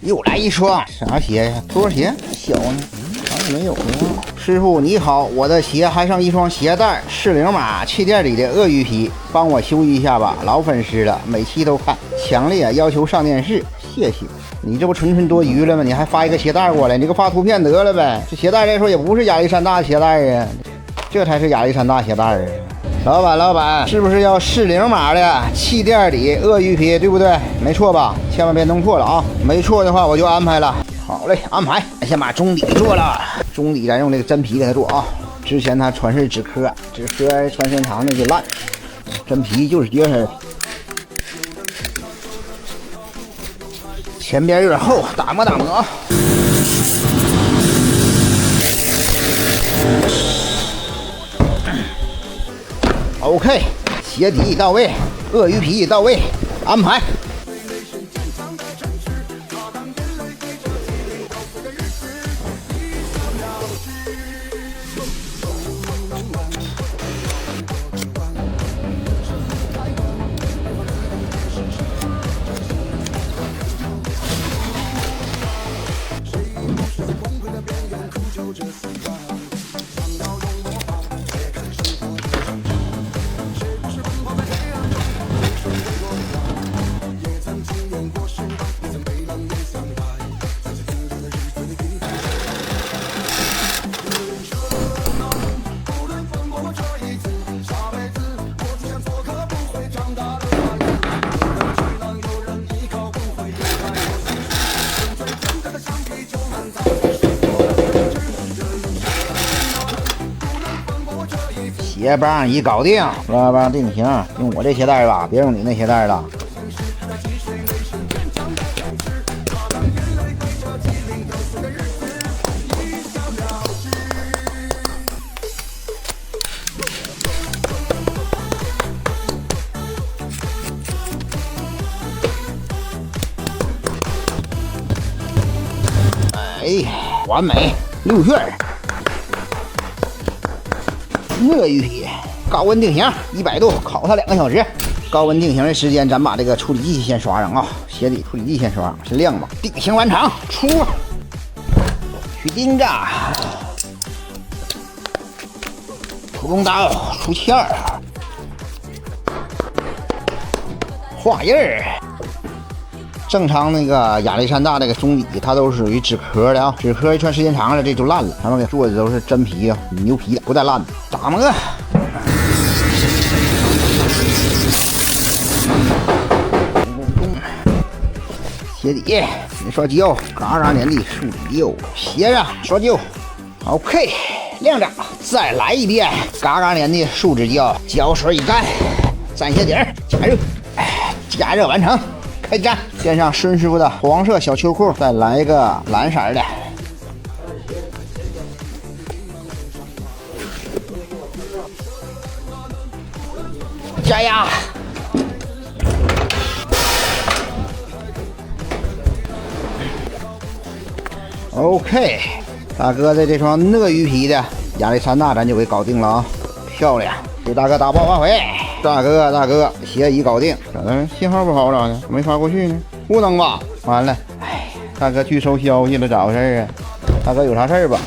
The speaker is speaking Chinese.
又来一双，啥鞋呀？拖鞋小呢，好像没有呢。师傅你好，我的鞋还剩一双鞋带，适龄码，气垫里的鳄鱼皮，帮我修一下吧，老粉丝了，每期都看，强烈要求上电视，谢谢。你这不纯多余了吗？你还发一个鞋带过来，你给我发图片得了呗。这鞋带来说也不是亚历山大鞋带啊，这才是亚历山大鞋带啊。老板，是不是要适龄码的气垫底鳄鱼皮，对不对？没错吧？千万别弄错了啊！没错的话我就安排了。好嘞，安排。先把中底做了，中底咱用这个真皮给它做啊。之前它传是纸壳传时间长的就烂，真皮就是结实。前边有点厚，打磨。OK， 鞋底到位，鳄鱼皮到位，安排。鞋帮一搞定，拉帮定型，用我这鞋带吧，别用你那鞋带了。哎，完美，6旋。鳄鱼皮高温定型，100度烤它2个小时。高温定型的时间，咱把这个处理剂先刷上啊，鞋底处理剂先刷，是亮吧？定型完成，出取钉子，普通刀出气儿，画印儿。正常那个亚历山大那个中底，它都是属于纸壳的啊，纸壳一穿时间长了这就烂了。他们给做的都是真皮啊，牛皮的，不带烂的。打磨，鞋底没刷胶，嘎嘎粘的树脂釉，鞋上刷胶。OK， 晾着，再来一遍，嘎嘎粘的树脂胶，胶水一干，粘鞋底儿，加热，加热完成。开粘，垫上孙师傅的黄色小秋裤，再来一个蓝色的。加压。OK， 大哥的这双鳄鱼皮的亚历山大咱就给搞定了啊，漂亮！给大哥打包发回。大哥，鞋已搞定。咋的？信号不好咋的？没发过去呢？不能吧？完了，哎，大哥去收消息了，咋回事啊？大哥有啥事儿吧？